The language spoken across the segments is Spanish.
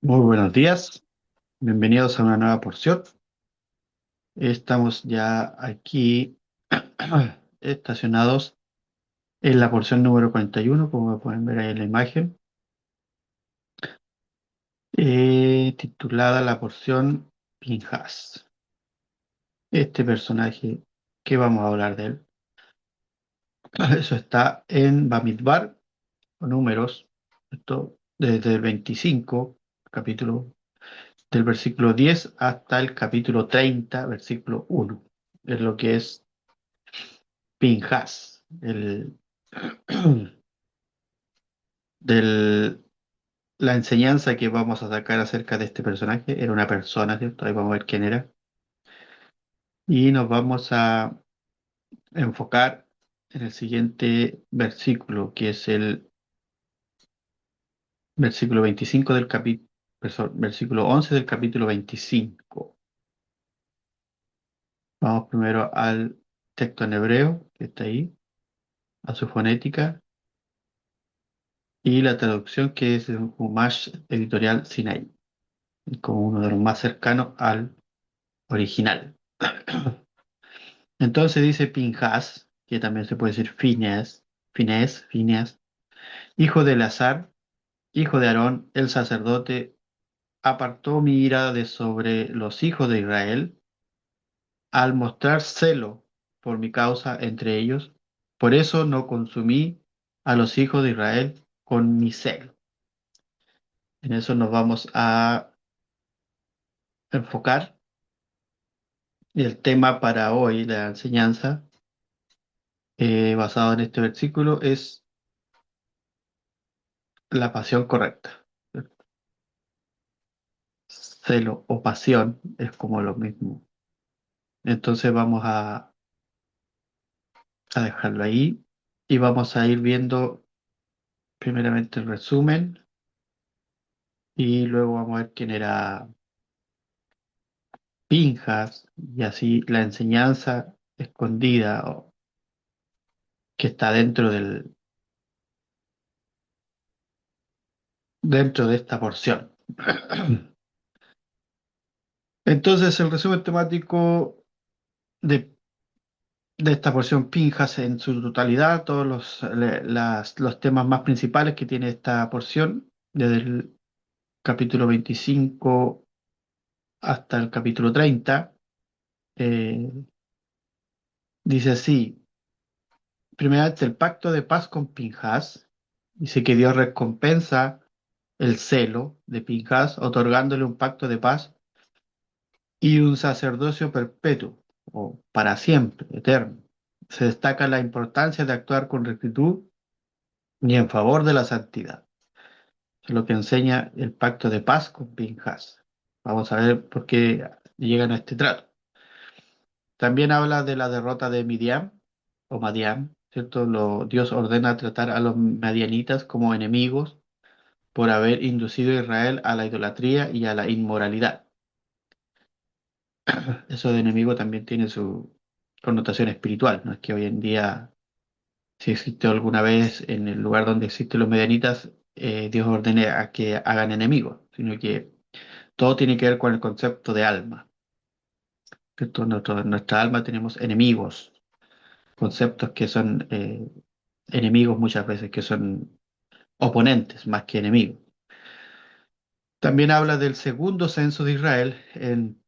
Muy buenos días, bienvenidos a una nueva porción. Estamos ya aquí estacionados en la porción número 41, como pueden ver ahí en la imagen, titulada la porción Pinhas. Este personaje que vamos a hablar de él, eso está en Bamidbar, con números, esto desde el 25, capítulo del versículo 10 hasta el capítulo 30, versículo 1. Es lo que es Pinhas, la enseñanza que vamos a sacar acerca de este personaje. Era una persona, ¿cierto? Ahí vamos a ver quién era. Y nos vamos a enfocar en el siguiente versículo, que es el versículo 25 del capítulo, versículo 11 del capítulo 25. Vamos primero al texto en hebreo, que está ahí, a su fonética, y la traducción que es el Humash Editorial Sinai, como uno de los más cercanos al original. Entonces dice Pinjas, que también se puede decir Finés, hijo de Eleazar, hijo de Aarón, el sacerdote, apartó mi ira de sobre los hijos de Israel al mostrar celo por mi causa entre ellos. Por eso no consumí a los hijos de Israel con mi celo. En eso nos vamos a enfocar. Y el tema para hoy, la enseñanza, basado en este versículo, es la pasión correcta. Celo o pasión es como lo mismo. Entonces a dejarlo ahí y vamos a ir viendo primeramente el resumen y luego vamos a ver quién era Pinjas y así la enseñanza escondida que está dentro de esta porción. Entonces el resumen temático de esta porción Pinjas en su totalidad, todos los temas más principales que tiene esta porción, desde el capítulo 25 hasta el capítulo 30, eh, dice así, primeramente el pacto de paz con Pinjas, dice que Dios recompensa el celo de Pinjas, otorgándole un pacto de paz y un sacerdocio perpetuo, o para siempre, eterno. Se destaca la importancia de actuar con rectitud y en favor de la santidad. Es lo que enseña el pacto de paz con Pinhas. Vamos a ver por qué llegan a este trato. También habla de la derrota de Midian o Madián, ¿cierto? Dios ordena tratar a los madianitas como enemigos por haber inducido a Israel a la idolatría y a la inmoralidad. Eso de enemigo también tiene su connotación espiritual, no es que hoy en día, si existe alguna vez en el lugar donde existen los medianitas, Dios ordene a que hagan enemigos, sino que todo tiene que ver con el concepto de alma. ¿Cierto? En nuestra alma tenemos enemigos, conceptos que son enemigos muchas veces, que son oponentes más que enemigos. También habla del segundo censo de Israel. En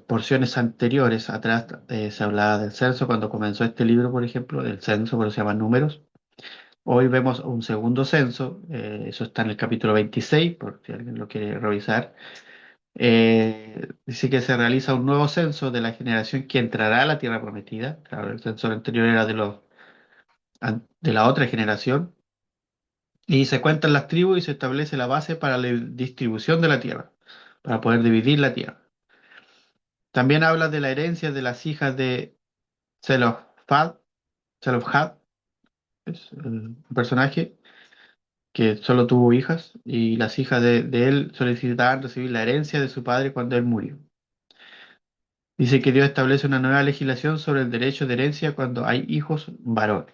porciones anteriores, atrás, se hablaba del censo cuando comenzó este libro, por ejemplo, del censo, por eso se llaman números. Hoy vemos un segundo censo, eso está en el capítulo 26, por si alguien lo quiere revisar. Dice que se realiza un nuevo censo de la generación que entrará a la tierra prometida. Claro, el censo anterior era de la otra generación. Y se cuentan las tribus y se establece la base para la distribución de la tierra, para poder dividir la tierra. También habla de la herencia de las hijas de Zelofhad, Zelofhad, es el personaje que solo tuvo hijas, y las hijas de él solicitaban recibir la herencia de su padre cuando él murió. Dice que Dios establece una nueva legislación sobre el derecho de herencia cuando hay hijos varones.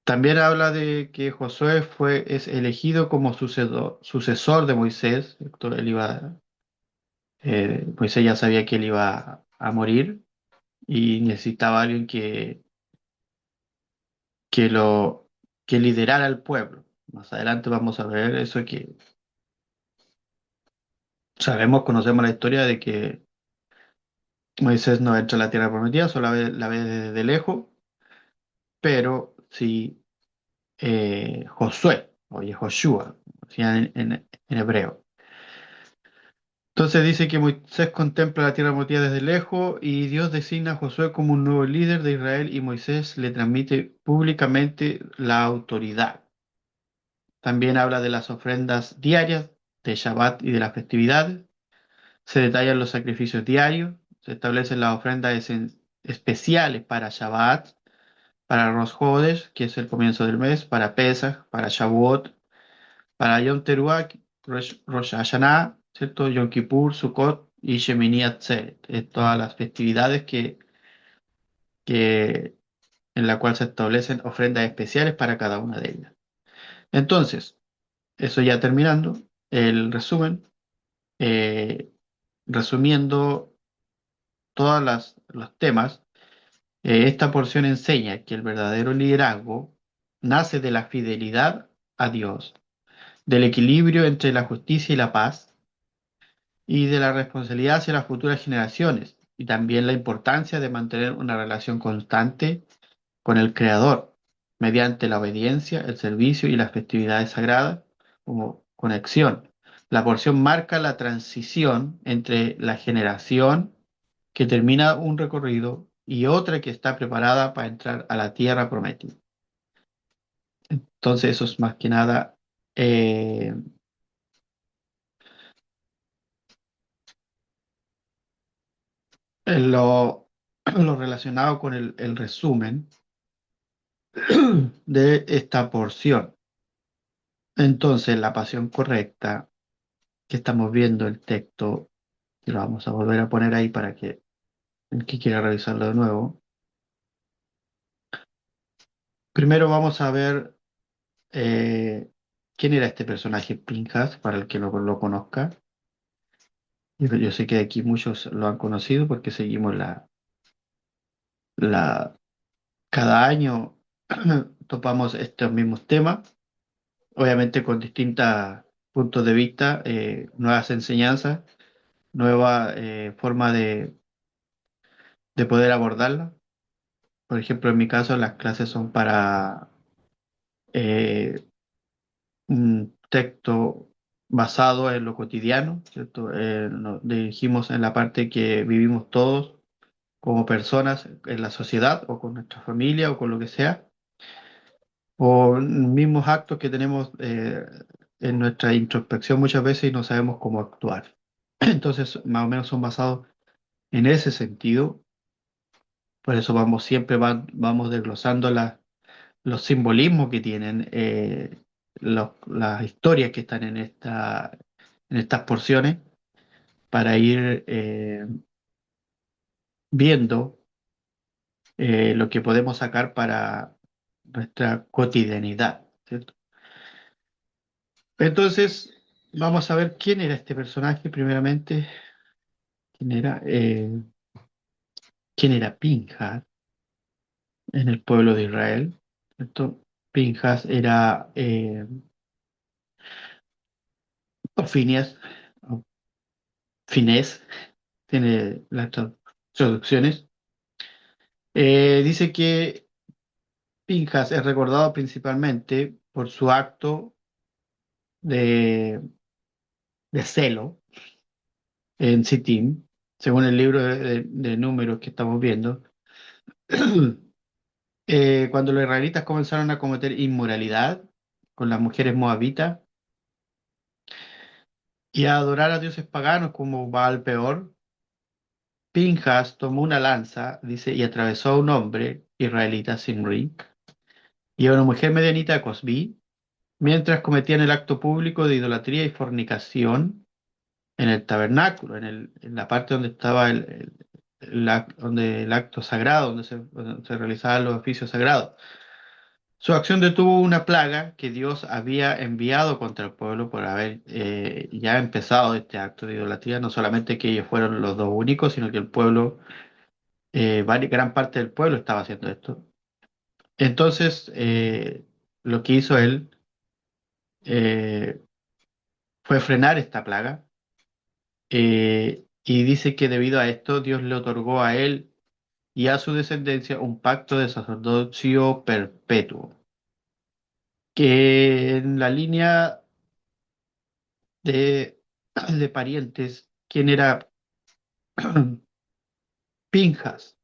También habla de que Josué es elegido como sucesor de Moisés. ¿Cierto? Moisés ya sabía que él iba a morir y necesitaba alguien que lo que liderara el pueblo. Más adelante vamos a ver eso que conocemos la historia de que Moisés no entra a la tierra prometida, solo la ve desde lejos, pero sí Josué, oye, Joshua, en hebreo. Entonces dice que Moisés contempla la tierra prometida desde lejos y Dios designa a Josué como un nuevo líder de Israel y Moisés le transmite públicamente la autoridad. También habla de las ofrendas diarias, de Shabbat y de las festividades. Se detallan los sacrificios diarios, se establecen las ofrendas especiales para Shabbat, para Rosh Hodesh, que es el comienzo del mes, para Pesach, para Shavuot, para Yom Teruah, Rosh Hashanah, ¿cierto? Yom Kippur, Sukkot y Shemini Atzeret. Es todas las festividades que, en la cual se establecen ofrendas especiales para cada una de ellas. Entonces, eso ya terminando, el resumen, eh, resumiendo los temas, esta porción enseña que el verdadero liderazgo nace de la fidelidad a Dios, del equilibrio entre la justicia y la paz, y de la responsabilidad hacia las futuras generaciones, y también la importancia de mantener una relación constante con el Creador, mediante la obediencia, el servicio y las festividades sagradas como conexión. La porción marca la transición entre la generación que termina un recorrido y otra que está preparada para entrar a la tierra prometida. Entonces, eso es más que nada eh, lo, lo relacionado con el resumen de esta porción. Entonces, la pasión correcta que estamos viendo el texto, y lo vamos a volver a poner ahí para que el que quiera revisarlo de nuevo. Primero vamos a ver quién era este personaje Pinjas, para el que lo conozca. Yo sé que aquí muchos lo han conocido porque seguimos la, cada año topamos estos mismos temas, obviamente con distintos puntos de vista, nuevas enseñanzas, nueva forma de poder abordarla. Por ejemplo, en mi caso, las clases son para eh, un texto basado en lo cotidiano, ¿cierto? Nos dirigimos en la parte que vivimos todos como personas en la sociedad o con nuestra familia o con lo que sea, o mismos actos que tenemos en nuestra introspección muchas veces y no sabemos cómo actuar. Entonces, más o menos son basados en ese sentido, por eso vamos desglosando los simbolismos que tienen, las historias que están en estas porciones, para ir viendo lo que podemos sacar para nuestra cotidianidad, ¿cierto? Entonces, vamos a ver quién era este personaje, primeramente, quién era, quién era Pinhas en el pueblo de Israel, ¿cierto? Pinhas era, o Phineas, o Finés, tiene las traducciones. Dice que Pinhas es recordado principalmente por su acto de, de celo en Sittim, según el libro de números que estamos viendo. Cuando los israelitas comenzaron a cometer inmoralidad con las mujeres moabitas y a adorar a dioses paganos como Baal Peor, Pinhas tomó una lanza, dice, y atravesó a un hombre israelita, Simri, y a una mujer medianita, Cosbi, mientras cometían el acto público de idolatría y fornicación en el tabernáculo, en la parte donde estaba donde el acto sagrado, donde se realizaban los oficios sagrados. Su acción detuvo una plaga que Dios había enviado contra el pueblo por haber ya empezado este acto de idolatría. No solamente que ellos fueron los dos únicos, sino que el pueblo, gran parte del pueblo estaba haciendo esto. Entonces, lo que hizo él eh, fue frenar esta plaga, y dice que debido a esto Dios le otorgó a él y a su descendencia un pacto de sacerdocio perpetuo, que en la línea de, de parientes, quien era Pinjas.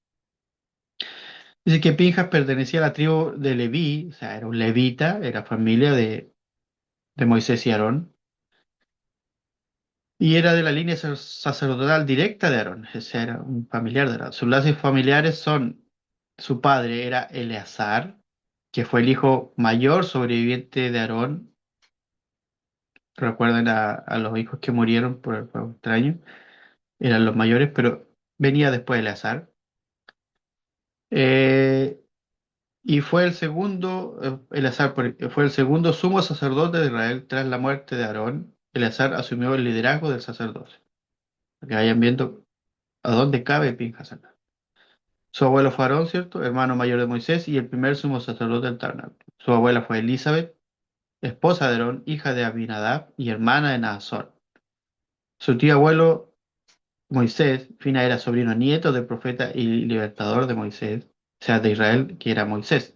Dice que Pinjas pertenecía a la tribu de Leví, o sea, era un levita, era familia de Moisés y Aarón, y era de la línea sacerdotal directa de Aarón, ese era un familiar de Aarón. Sus lazos familiares son, su padre era Eleazar, que fue el hijo mayor sobreviviente de Aarón. Recuerden a los hijos que murieron por el fuego extraño, eran los mayores, pero venía después de Eleazar. Eh, y fue el segundo, fue el segundo sumo sacerdote de Israel tras la muerte de Aarón. Eleazar asumió el liderazgo del sacerdocio. Para que vayan viendo a dónde cabe Pinjas acá. Su abuelo fue Aarón, ¿cierto? Hermano mayor de Moisés y el primer sumo sacerdote del tabernáculo. Su abuela fue Elizabeth, esposa de Aarón, hija de Abinadab y hermana de Naasón. Su tío abuelo Moisés, Fina, era sobrino nieto del profeta y libertador de Moisés, o sea, de Israel, que era Moisés.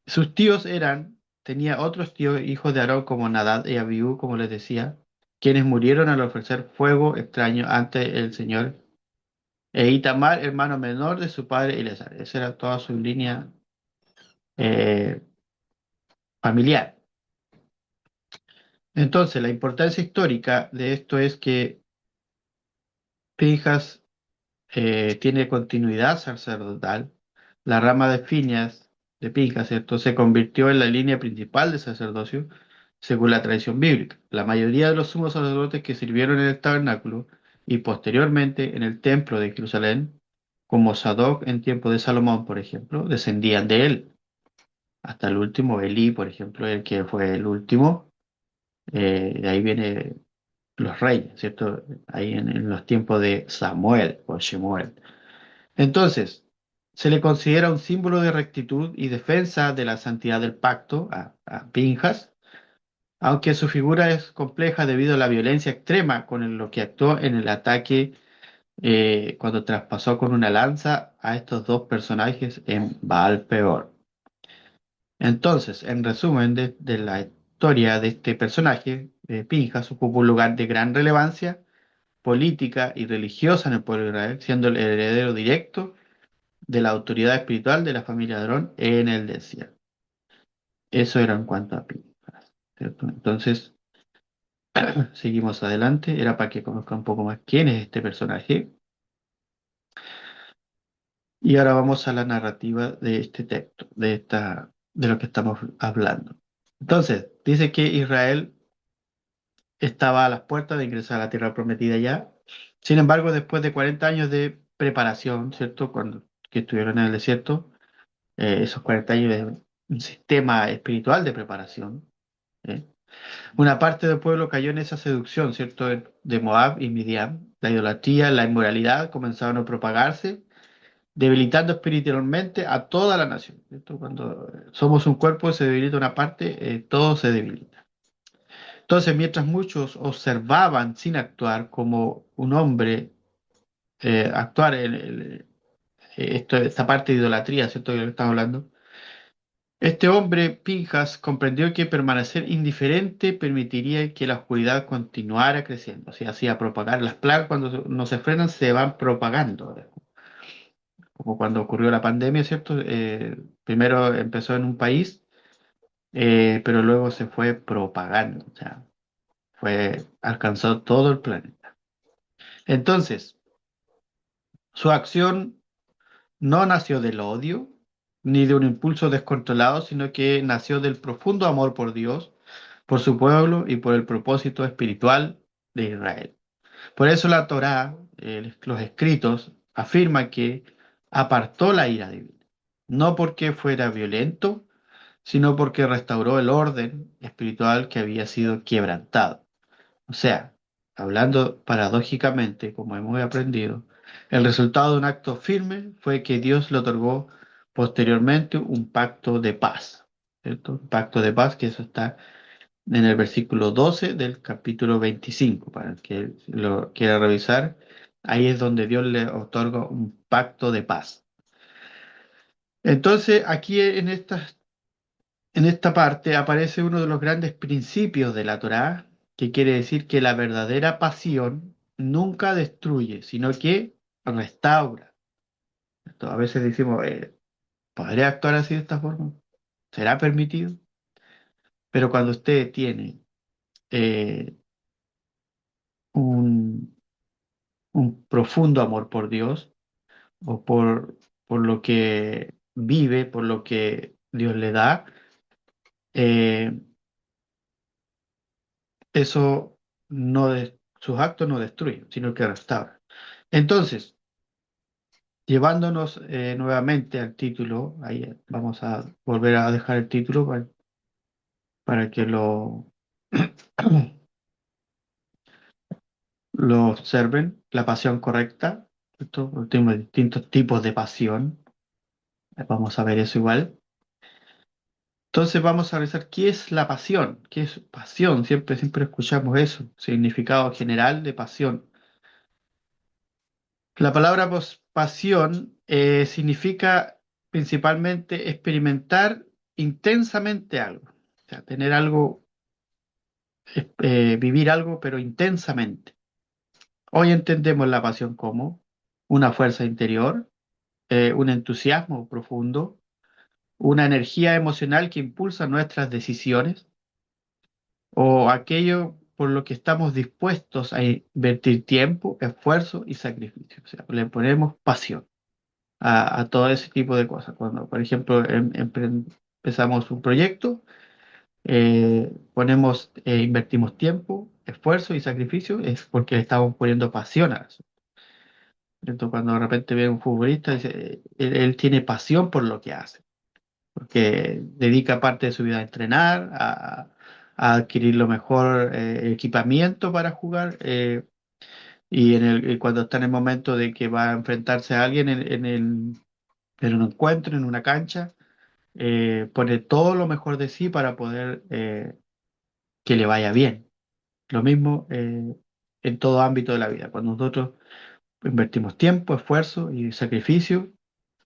Sus tíos tenía otros tíos, hijos de Aarón, como Nadab y Abiú, como les decía, quienes murieron al ofrecer fuego extraño ante el Señor, e Itamar, hermano menor de su padre Eleazar. Esa era toda su línea eh, familiar. Entonces, la importancia histórica de esto es que Pinjas tiene continuidad sacerdotal. La rama de Phineas, de Pinjas, ¿cierto? Se convirtió en la línea principal de sacerdocio según la tradición bíblica. La mayoría de los sumos sacerdotes que sirvieron en el tabernáculo y posteriormente en el templo de Jerusalén, como Sadoc en tiempo de Salomón, por ejemplo, descendían de él. Hasta el último, Elí, por ejemplo, el que fue el último, de ahí vienen los reyes, ¿cierto? Ahí en los tiempos de Samuel o Shemuel. Entonces, se le considera un símbolo de rectitud y defensa de la santidad del pacto a Pinjas, aunque su figura es compleja debido a la violencia extrema con lo que actuó en el ataque cuando traspasó con una lanza a estos dos personajes en Baal Peor. Entonces, en resumen de la historia de este personaje, Pinjas ocupó un lugar de gran relevancia política y religiosa en el pueblo de Israel, siendo el heredero directo de la autoridad espiritual de la familia de Aarón en el desierto. Eso era en cuanto a Pinjas, ¿cierto? Entonces, seguimos adelante. Era para que conozcan un poco más quién es este personaje. Y ahora vamos a la narrativa de este texto, de lo que estamos hablando. Entonces, dice que Israel estaba a las puertas de ingresar a la tierra prometida ya. Sin embargo, después de 40 años de preparación, ¿cierto? Que estuvieron en el desierto, esos 40 años de un sistema espiritual de preparación. ¿Eh? Una parte del pueblo cayó en esa seducción, ¿cierto? De Moab y Midian. La idolatría, la inmoralidad comenzaron a propagarse, debilitando espiritualmente a toda la nación, ¿cierto? Cuando somos un cuerpo, se debilita una parte, todo se debilita. Entonces, mientras muchos observaban sin actuar como un hombre, actuar esta parte de idolatría, ¿cierto? De lo que estamos hablando. Este hombre, Pinjas, comprendió que permanecer indiferente permitiría que la oscuridad continuara creciendo, o sea, hacía propagar las plagas cuando no se frenan, se van propagando, como cuando ocurrió la pandemia, ¿cierto? Primero empezó en un país, pero luego se fue propagando, o sea, alcanzó todo el planeta. Entonces, su acción no nació del odio ni de un impulso descontrolado, sino que nació del profundo amor por Dios, por su pueblo y por el propósito espiritual de Israel. Por eso la Torá, los escritos, afirman que apartó la ira divina, no porque fuera violento, sino porque restauró el orden espiritual que había sido quebrantado. O sea, hablando paradójicamente, como hemos aprendido, el resultado de un acto firme fue que Dios le otorgó posteriormente un pacto de paz, ¿cierto? Un pacto de paz, que eso está en el versículo 12 del capítulo 25, para el que lo quiera revisar. Ahí es donde Dios le otorga un pacto de paz. Entonces, aquí en esta parte aparece uno de los grandes principios de la Torá, que quiere decir que la verdadera pasión nunca destruye, sino que restaura. A veces decimos, ¿podría actuar así de esta forma? ¿Será permitido? Pero cuando usted tiene eh, un, un profundo amor por Dios o por lo que vive, por lo que Dios le da, eh, eso sus actos no destruyen, sino que restauran. Entonces, llevándonos nuevamente al título, ahí vamos a volver a dejar el título para que lo observen, la pasión correcta. Tenemos distintos tipos de pasión, vamos a ver eso igual. Entonces vamos a revisar qué es la pasión, qué es pasión, siempre escuchamos eso, significado general de pasión. La palabra pasión significa principalmente experimentar intensamente algo, o sea, tener algo, vivir algo, pero intensamente. Hoy entendemos la pasión como una fuerza interior, un entusiasmo profundo, una energía emocional que impulsa nuestras decisiones o aquello por lo que estamos dispuestos a invertir tiempo, esfuerzo y sacrificio. O sea, le ponemos pasión a todo ese tipo de cosas. Cuando, por ejemplo, empezamos un proyecto, invertimos tiempo, esfuerzo y sacrificio, es porque le estamos poniendo pasión a eso. Entonces, cuando de repente ve a un futbolista, dice, él tiene pasión por lo que hace, porque dedica parte de su vida a entrenar, a adquirir lo mejor equipamiento para jugar, y cuando está en el momento de que va a enfrentarse a alguien en un encuentro, en una cancha, pone todo lo mejor de sí para poder que le vaya bien. Lo mismo en todo ámbito de la vida. Cuando nosotros invertimos tiempo, esfuerzo y sacrificio,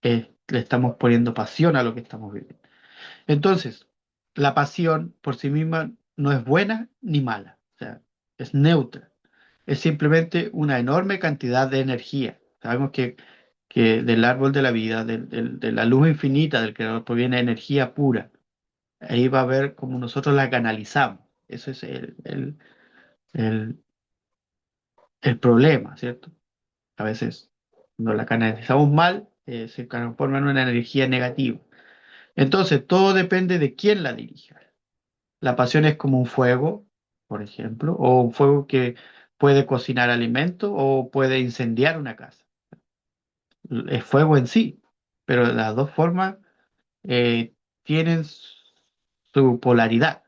le estamos poniendo pasión a lo que estamos viviendo. Entonces, la pasión por sí misma no es buena ni mala, o sea, es neutra. Es simplemente una enorme cantidad de energía. Sabemos que del árbol de la vida, de la luz infinita del Creador, proviene energía pura. Ahí va a ver cómo nosotros la canalizamos. Eso es el, el problema, ¿cierto? A veces, cuando la canalizamos mal, se transforma en una energía negativa. Entonces, todo depende de quién la dirija. La pasión es como un fuego, por ejemplo, o un fuego que puede cocinar alimentos o puede incendiar una casa. Es fuego en sí, pero las dos formas eh, tienen su polaridad.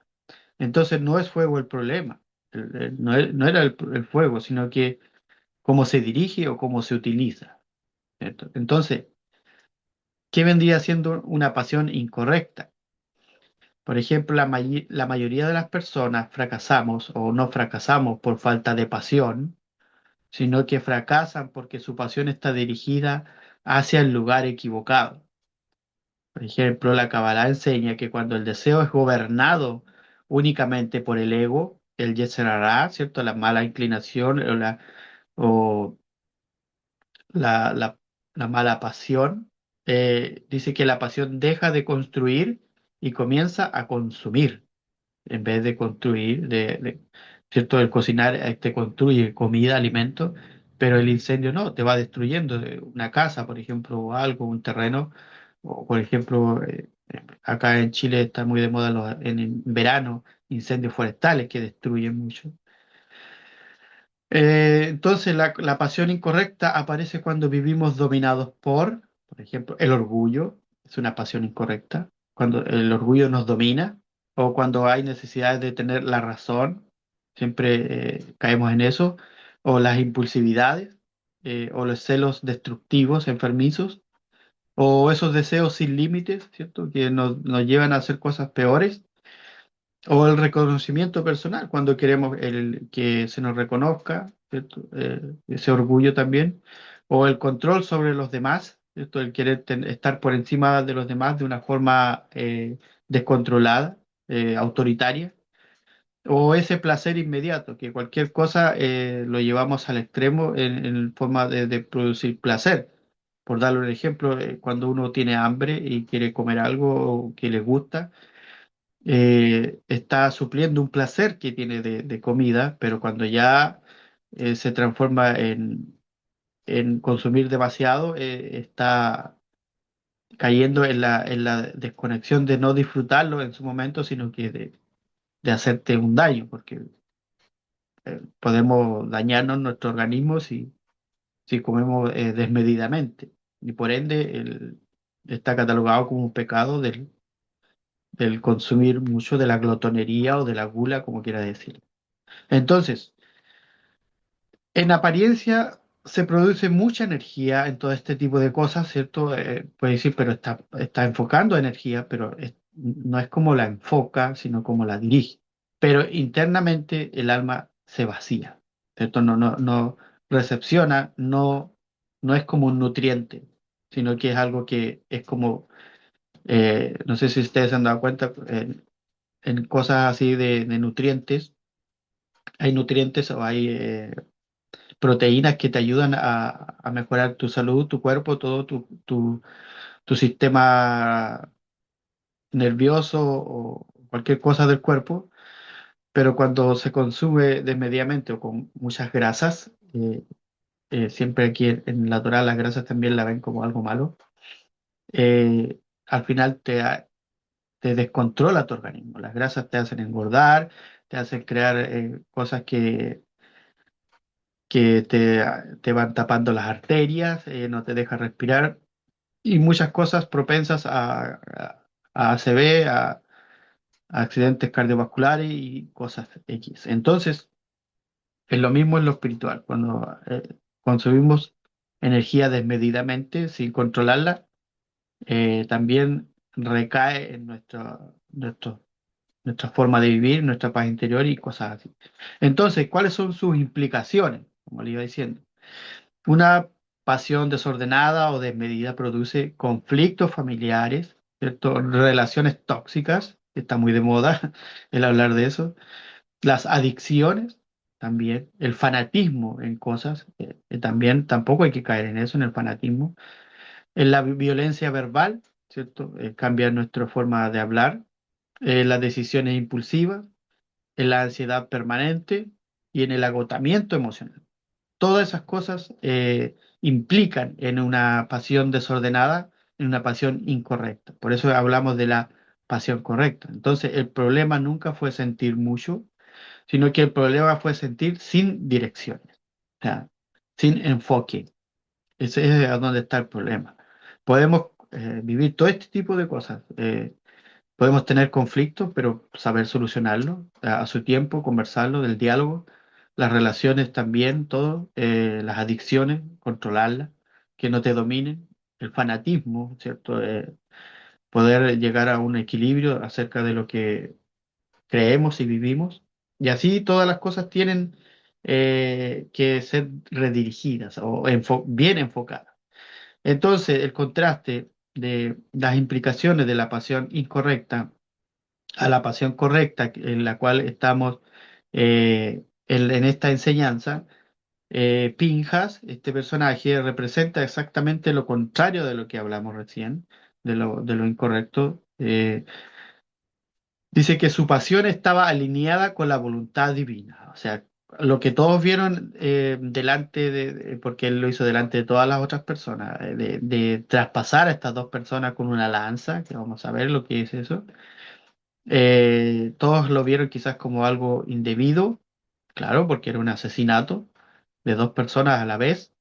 Entonces no es fuego el problema, no era el fuego, sino que cómo se dirige o cómo se utiliza, ¿cierto? Entonces, ¿qué vendría siendo una pasión incorrecta? Por ejemplo, la mayoría de las personas fracasamos o no fracasamos por falta de pasión, sino que fracasan porque su pasión está dirigida hacia el lugar equivocado. Por ejemplo, la Kabbalah enseña que cuando el deseo es gobernado únicamente por el ego, el Yetzer Hara, ¿cierto? La mala inclinación o la, la- la mala pasión, dice que la pasión deja de construir y comienza a consumir en vez de construir, ¿cierto? El cocinar te construye comida, alimento, pero el incendio no, te va destruyendo una casa, por ejemplo, o algo, un terreno, o por ejemplo, acá en Chile está muy de moda en verano incendios forestales que destruyen mucho. Entonces, la pasión incorrecta aparece cuando vivimos dominados por ejemplo, el orgullo, es una pasión incorrecta, cuando el orgullo nos domina o cuando hay necesidades de tener la razón, siempre caemos en eso, o las impulsividades, o los celos destructivos, enfermizos, o esos deseos sin límites, ¿cierto? Que nos llevan a hacer cosas peores. O el reconocimiento personal, cuando queremos que se nos reconozca, ¿cierto? Ese orgullo también. O el control sobre los demás, ¿cierto? El querer estar por encima de los demás de una forma descontrolada, autoritaria. O ese placer inmediato, que cualquier cosa lo llevamos al extremo en forma de producir placer. Por darle un ejemplo, cuando uno tiene hambre y quiere comer algo que le gusta, está supliendo un placer que tiene de comida, pero cuando ya se transforma en consumir demasiado, está cayendo en la desconexión de no disfrutarlo en su momento, sino que de hacerte un daño, porque podemos dañarnos nuestro organismo si comemos desmedidamente. Y por ende, está catalogado como un pecado del consumir mucho de la glotonería o de la gula, como quiera decir. Entonces, en apariencia se produce mucha energía en todo este tipo de cosas, ¿cierto? Puede decir, pero está enfocando energía, pero no es como la enfoca, sino como la dirige. Pero internamente el alma se vacía, ¿cierto? No recepciona, no es como un nutriente, sino que es algo que es como, no sé si ustedes se han dado cuenta, en cosas así de nutrientes, hay nutrientes o hay proteínas que te ayudan a mejorar tu salud, tu cuerpo, todo tu sistema nervioso o cualquier cosa del cuerpo, pero cuando se consume desmedidamente o con muchas grasas, siempre aquí en el natural las grasas también la ven como algo malo, al final te descontrola tu organismo. Las grasas te hacen engordar, te hacen crear cosas que te van tapando las arterias, no te deja respirar y muchas cosas propensas a ACV, a accidentes cardiovasculares y cosas X. Entonces, es lo mismo en lo espiritual. Cuando consumimos energía desmedidamente, sin controlarla, también recae en nuestra forma de vivir, nuestra paz interior y cosas así. Entonces, ¿cuáles son sus implicaciones? Como le iba diciendo. Una pasión desordenada o desmedida produce conflictos familiares, ¿cierto? Relaciones tóxicas, que está muy de moda el hablar de eso. Las adicciones también, el fanatismo en cosas, también tampoco hay que caer en eso, en el fanatismo. En la violencia verbal, ¿cierto? Cambia nuestra forma de hablar. Las decisiones impulsivas, en la ansiedad permanente y en el agotamiento emocional. Todas esas cosas implican en una pasión desordenada, en una pasión incorrecta. Por eso hablamos de la pasión correcta. Entonces, el problema nunca fue sentir mucho, sino que el problema fue sentir sin direcciones, o sea, sin enfoque. Ese es a donde está el problema. Podemos vivir todo este tipo de cosas. Podemos tener conflictos, pero saber solucionarlo a su tiempo, conversarlo, del diálogo, las relaciones también, todo, las adicciones, controlarlas, que no te dominen, el fanatismo, ¿cierto? Poder llegar a un equilibrio acerca de lo que creemos y vivimos. Y así todas las cosas tienen que ser redirigidas o bien enfocadas. Entonces, el contraste de las implicaciones de la pasión incorrecta a la pasión correcta en la cual estamos en esta enseñanza, Pinjas, este personaje, representa exactamente lo contrario de lo que hablamos recién, de lo incorrecto. Dice que su pasión estaba alineada con la voluntad divina, o sea, lo que todos vieron delante porque él lo hizo delante de todas las otras personas, de traspasar a estas dos personas con una lanza, que vamos a ver lo que es eso. Todos lo vieron quizás como algo indebido, claro, porque era un asesinato de dos personas a la vez,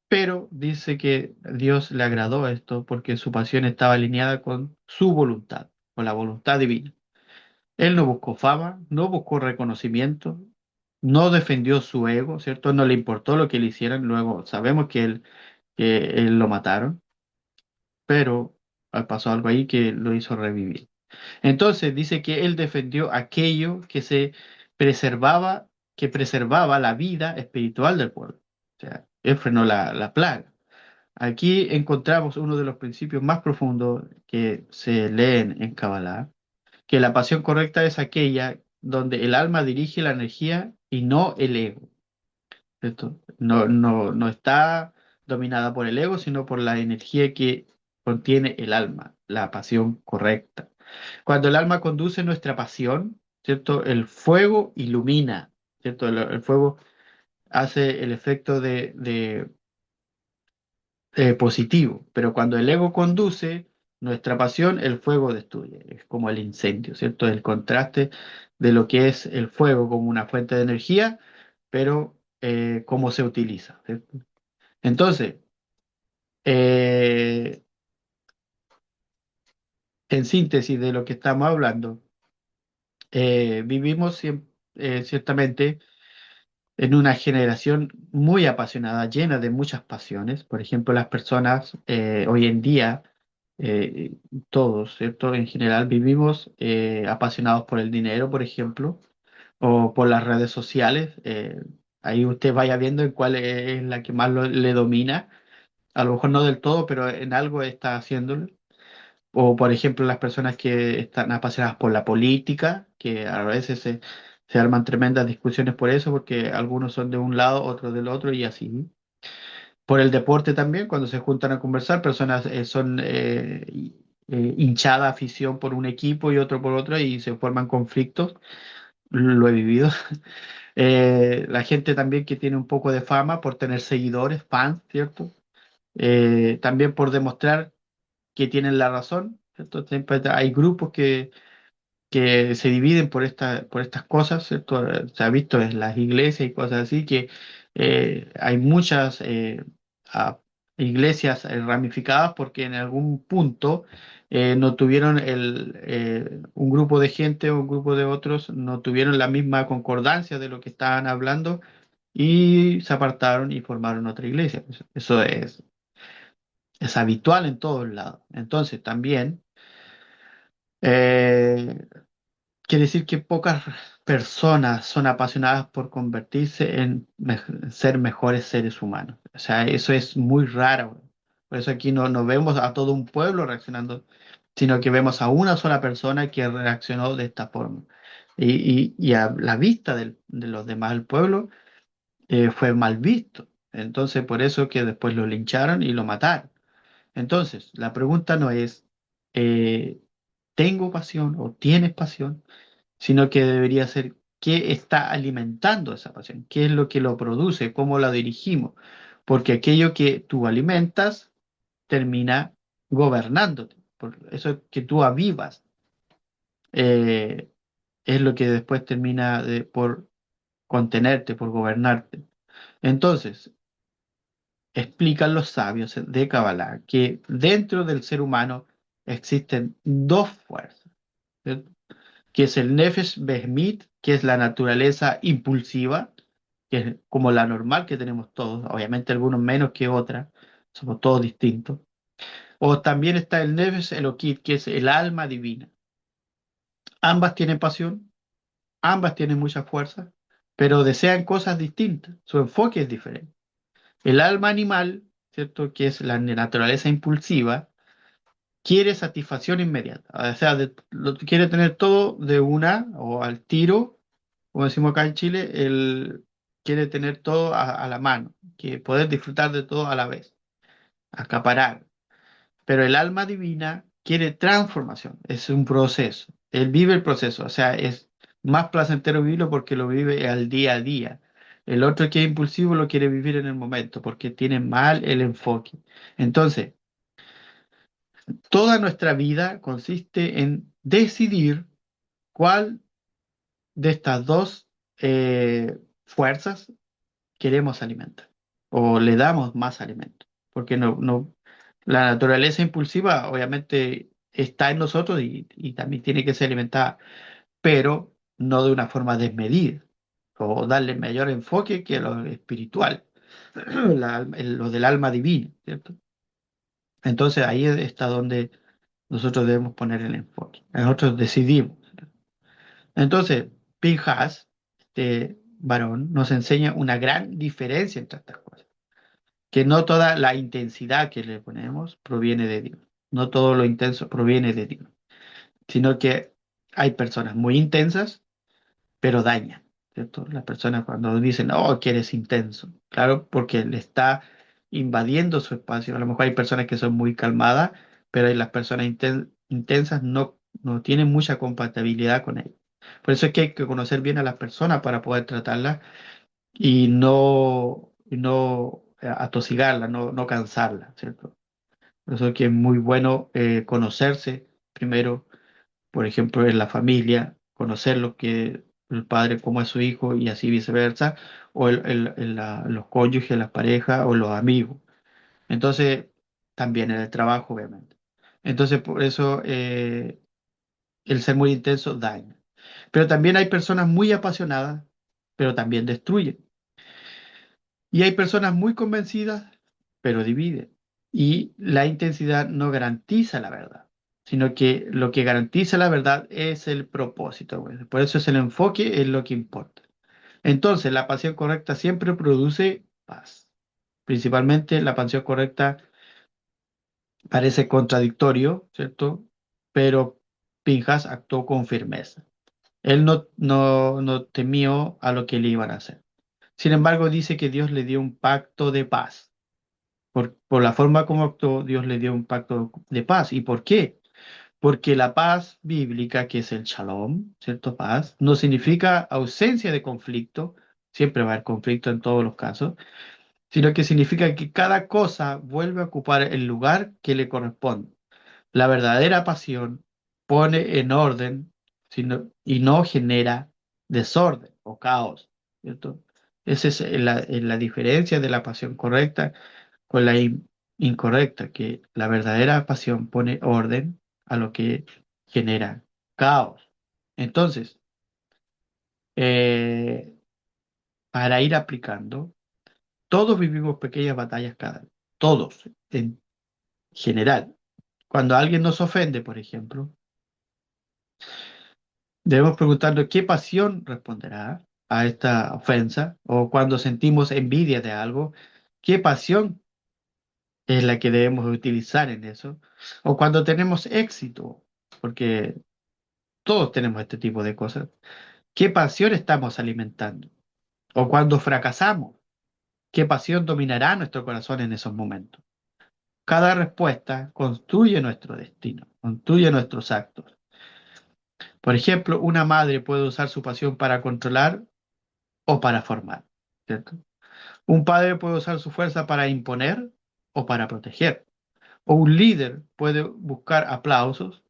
pero dice que Dios le agradó esto porque su pasión estaba alineada con su voluntad. con la voluntad divina. Él no buscó fama, no buscó reconocimiento, no defendió su ego, ¿cierto? No le importó lo que le hicieran. Luego sabemos que él lo mataron, pero pasó algo ahí que lo hizo revivir. Entonces dice que él defendió aquello que se preservaba, que preservaba la vida espiritual del pueblo. O sea, él frenó la plaga. Aquí encontramos uno de los principios más profundos que se leen en Kabbalah, que la pasión correcta es aquella donde el alma dirige la energía y no el ego. ¿Cierto? No está dominada por el ego, sino por la energía que contiene el alma, la pasión correcta. Cuando el alma conduce nuestra pasión, ¿cierto? El fuego ilumina, ¿cierto? El fuego hace el efecto de positivo, pero cuando el ego conduce nuestra pasión, el fuego destruye. Es como el incendio, ¿cierto? El contraste de lo que es el fuego como una fuente de energía, pero cómo se utiliza, ¿cierto? Entonces, eh, en síntesis de lo que estamos hablando, vivimos ciertamente en una generación muy apasionada, llena de muchas pasiones. Por ejemplo, las personas hoy en día, todos, ¿cierto? En general vivimos apasionados por el dinero, por ejemplo, o por las redes sociales. Ahí usted vaya viendo en cuál es la que más le domina. A lo mejor no del todo, pero en algo está haciéndolo. O, por ejemplo, las personas que están apasionadas por la política, que a veces se arman tremendas discusiones por eso, porque algunos son de un lado, otros del otro y así. Por el deporte también, cuando se juntan a conversar, personas son hinchada afición por un equipo y otro por otro y se forman conflictos. Lo he vivido. La gente también que tiene un poco de fama por tener seguidores, fans, ¿cierto? También por demostrar que tienen la razón, ¿cierto? Siempre hay grupos que se dividen por estas cosas, ¿cierto? Se ha visto en las iglesias y cosas así, que hay muchas a- iglesias ramificadas porque en algún punto no tuvieron un grupo de gente o un grupo de otros, no tuvieron la misma concordancia de lo que estaban hablando y se apartaron y formaron otra iglesia. Eso es habitual en todos lados. Entonces, también eh, quiere decir que pocas personas son apasionadas por convertirse en ser mejores seres humanos. O sea, eso es muy raro. Por eso aquí no vemos a todo un pueblo reaccionando, sino que vemos a una sola persona que reaccionó de esta forma. Y a la vista de los demás del pueblo fue mal visto. Entonces, por eso que después lo lincharon y lo mataron. Entonces, la pregunta no es, eh, ¿tengo pasión o tienes pasión? Sino que debería ser, ¿qué está alimentando esa pasión? ¿Qué es lo que lo produce? ¿Cómo la dirigimos? Porque aquello que tú alimentas termina gobernándote. Por eso que tú avivas eh, es lo que después termina por contenerte, por gobernarte. Entonces, explican los sabios de Kabbalah que dentro del ser humano existen dos fuerzas, ¿cierto? Que es el Nefesh Behemit, que es la naturaleza impulsiva, que es como la normal que tenemos todos, obviamente algunos menos que otras, somos todos distintos. O también está el Nefesh Elokit, que es el alma divina. Ambas tienen pasión, ambas tienen mucha fuerza, pero desean cosas distintas, su enfoque es diferente. El alma animal, ¿cierto? Que es la naturaleza impulsiva, quiere satisfacción inmediata, o sea, quiere tener todo de una o al tiro, como decimos acá en Chile, él quiere tener todo a la mano, que poder disfrutar de todo a la vez, acaparar. Pero el alma divina quiere transformación, es un proceso, él vive el proceso, o sea, es más placentero vivirlo porque lo vive al día a día. El otro que es impulsivo lo quiere vivir en el momento porque tiene mal el enfoque. Entonces, toda nuestra vida consiste en decidir cuál de estas dos fuerzas queremos alimentar o le damos más alimento. Porque la naturaleza impulsiva obviamente está en nosotros y también tiene que ser alimentada, pero no de una forma desmedida o darle mayor enfoque que lo espiritual, lo del alma divina, ¿cierto? Entonces ahí está donde nosotros debemos poner el enfoque. Nosotros decidimos. Entonces, Pinhas, este varón, nos enseña una gran diferencia entre estas cosas, que no toda la intensidad que le ponemos proviene de Dios, no todo lo intenso proviene de Dios, sino que hay personas muy intensas, pero dañan, ¿cierto? Las personas cuando dicen, oh, que eres intenso, claro, porque le está invadiendo su espacio. A lo mejor hay personas que son muy calmadas, pero las personas intensas no tienen mucha compatibilidad con ellas. Por eso es que hay que conocer bien a las personas para poder tratarlas y no atosigarlas, no cansarlas, ¿cierto? Por eso es que es muy bueno conocerse primero, por ejemplo, en la familia, conocer lo que el padre como es su hijo y así viceversa, o los cónyuges, las parejas o los amigos. Entonces, también en el trabajo, obviamente. Entonces, por eso el ser muy intenso daña. Pero también hay personas muy apasionadas, pero también destruyen. Y hay personas muy convencidas, pero dividen. Y la intensidad no garantiza la verdad, sino que lo que garantiza la verdad es el propósito, güey. Por eso es el enfoque, es lo que importa. Entonces, la pasión correcta siempre produce paz. Principalmente la pasión correcta parece contradictorio, ¿cierto? Pero Pinjas actuó con firmeza. Él no temió a lo que le iban a hacer. Sin embargo, dice que Dios le dio un pacto de paz. Por la forma como actuó, Dios le dio un pacto de paz. ¿Y por qué? Porque la paz bíblica, que es el shalom, ¿cierto? Paz, no significa ausencia de conflicto, siempre va a haber conflicto en todos los casos, sino que significa que cada cosa vuelve a ocupar el lugar que le corresponde. La verdadera pasión pone en orden y no genera desorden o caos, ¿cierto? Esa es la diferencia de la pasión correcta con la incorrecta, que la verdadera pasión pone orden a lo que genera caos. Entonces, eh, para ir aplicando, todos vivimos pequeñas batallas cada día, todos, en general. Cuando alguien nos ofende, por ejemplo, debemos preguntarnos qué pasión responderá a esta ofensa, o cuando sentimos envidia de algo, qué pasión es la que debemos utilizar en eso, o cuando tenemos éxito, porque todos tenemos este tipo de cosas, qué pasión estamos alimentando, o cuando fracasamos, qué pasión dominará nuestro corazón en esos momentos. Cada respuesta construye nuestro destino, construye nuestros actos. Por ejemplo, una madre puede usar su pasión para controlar o para formar, ¿cierto? Un padre puede usar su fuerza para imponer o para proteger. O un líder puede buscar aplausos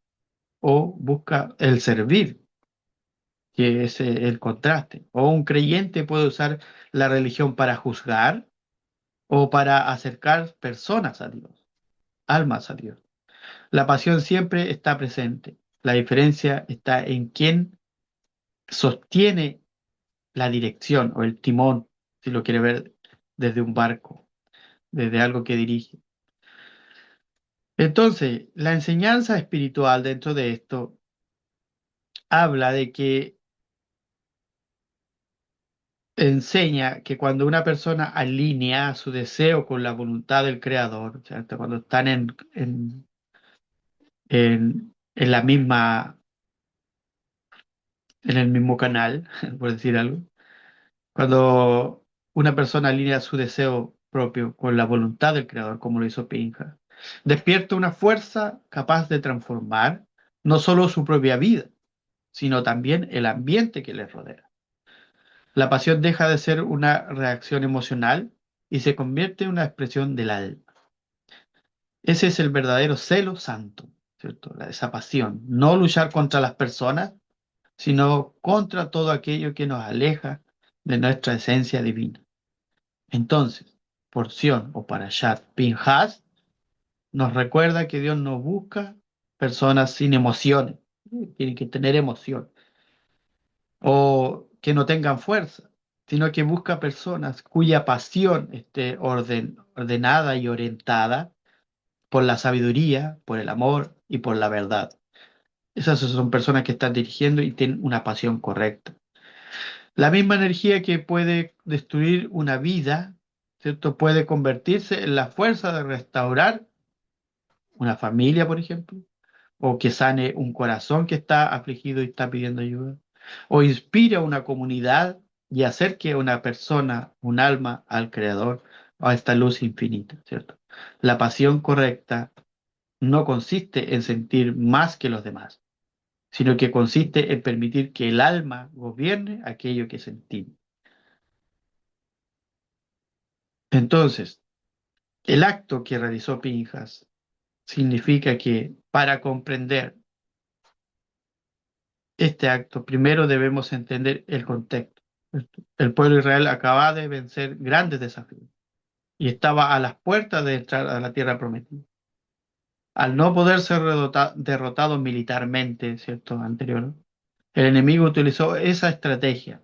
o busca el servir, que es el contraste. O un creyente puede usar la religión para juzgar o para acercar personas a Dios, almas a Dios. La pasión siempre está presente. La diferencia está en quién sostiene la dirección o el timón, si lo quiere ver desde un barco, desde algo que dirige. Entonces, la enseñanza espiritual dentro de esto habla de que enseña que cuando una persona alinea su deseo con la voluntad del Creador, ¿cierto? Cuando están en la misma, en el mismo canal, por decir algo, cuando una persona alinea su deseo propio con la voluntad del Creador, como lo hizo Pinja, despierta una fuerza capaz de transformar no solo su propia vida, sino también el ambiente que les rodea. La pasión deja de ser una reacción emocional y se convierte en una expresión del alma. Ese es el verdadero celo santo, ¿cierto? Esa pasión. No luchar contra las personas, sino contra todo aquello que nos aleja de nuestra esencia divina. Entonces, porción o parashat Pinhas nos recuerda que Dios nos busca personas sin emociones, tienen que tener emoción, o que no tengan fuerza, sino que busca personas cuya pasión esté ordenada y orientada por la sabiduría, por el amor y por la verdad. Esas son personas que están dirigiendo y tienen una pasión correcta. La misma energía que puede destruir una vida, ¿cierto? Puede convertirse en la fuerza de restaurar una familia, por ejemplo, o que sane un corazón que está afligido y está pidiendo ayuda, o inspire a una comunidad y acerque a una persona, un alma al Creador, a esta luz infinita, ¿cierto? La pasión correcta no consiste en sentir más que los demás, sino que consiste en permitir que el alma gobierne aquello que sentimos. Entonces, el acto que realizó Pinjas significa que para comprender este acto, primero debemos entender el contexto. El pueblo de Israel acababa de vencer grandes desafíos y estaba a las puertas de entrar a la tierra prometida. Al no poder ser derrotado militarmente, ¿cierto? Anterior, el enemigo utilizó esa estrategia,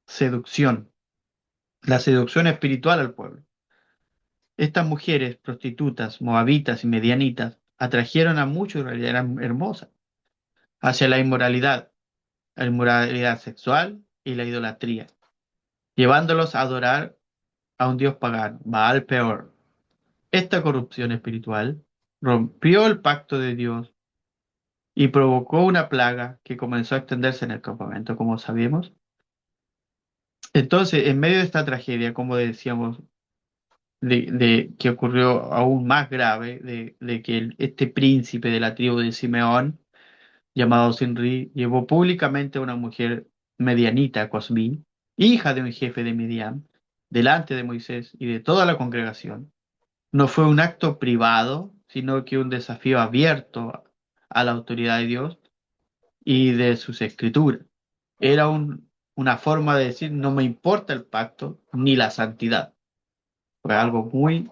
seducción, la seducción espiritual al pueblo. Estas mujeres, prostitutas, moabitas y medianitas, atrajeron a muchos, en realidad eran hermosas, hacia la inmoralidad sexual y la idolatría, llevándolos a adorar a un dios pagano, Baal Peor. Esta corrupción espiritual rompió el pacto de Dios y provocó una plaga que comenzó a extenderse en el campamento, como sabemos. Entonces, en medio de esta tragedia, como decíamos, que ocurrió aún más grave, de que este príncipe de la tribu de Simeón, llamado Sinri, llevó públicamente a una mujer medianita, Cosbi, hija de un jefe de Midian, delante de Moisés y de toda la congregación. No fue un acto privado, sino que un desafío abierto a la autoridad de Dios y de sus escrituras. Era una forma de decir, no me importa el pacto ni la santidad. Fue algo muy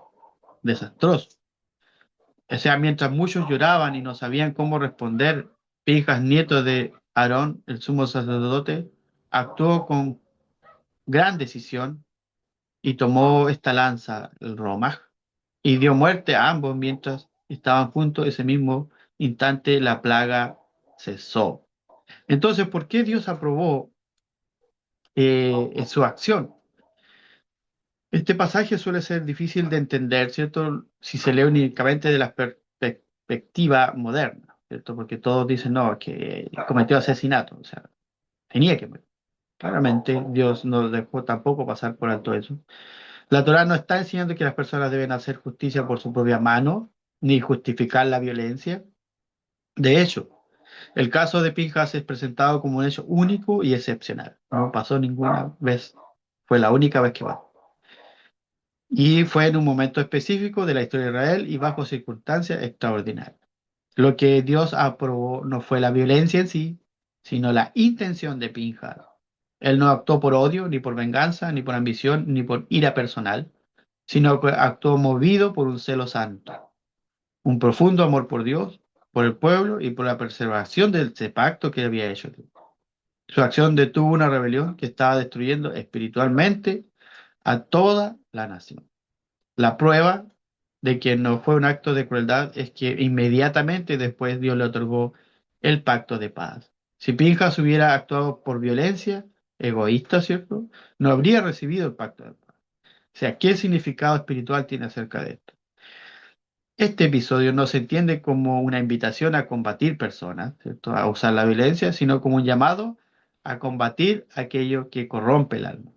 desastroso. O sea, mientras muchos lloraban y no sabían cómo responder, Pinjas, nieto de Aarón, el sumo sacerdote, actuó con gran decisión y tomó esta lanza, el romaj, y dio muerte a ambos mientras estaban juntos. Ese mismo instante la plaga cesó. Entonces, ¿por qué Dios aprobó su acción? Este pasaje suele ser difícil de entender, ¿cierto? Si se lee únicamente de la perspectiva moderna, ¿cierto? Porque todos dicen, no, que cometió asesinato, o sea, tenía que morir. Claramente, Dios no dejó tampoco pasar por alto eso. La Torá no está enseñando que las personas deben hacer justicia por su propia mano, ni justificar la violencia. De hecho, el caso de Pinjas es presentado como un hecho único y excepcional. No pasó ninguna vez, fue la única vez que pasó. Y fue en un momento específico de la historia de Israel y bajo circunstancias extraordinarias. Lo que Dios aprobó no fue la violencia en sí, sino la intención de Pinjas. Él no actuó por odio, ni por venganza, ni por ambición, ni por ira personal, sino que actuó movido por un celo santo, un profundo amor por Dios, por el pueblo y por la preservación de ese pacto que había hecho. Su acción detuvo una rebelión que estaba destruyendo espiritualmente a toda la nación. La prueba de que no fue un acto de crueldad es que inmediatamente después Dios le otorgó el pacto de paz. Si Pinjas hubiera actuado por violencia, egoísta, ¿cierto? No habría recibido el pacto de paz. O sea, ¿qué significado espiritual tiene acerca de esto? Este episodio no se entiende como una invitación a combatir personas, ¿cierto? A usar la violencia, sino como un llamado a combatir aquello que corrompe el alma.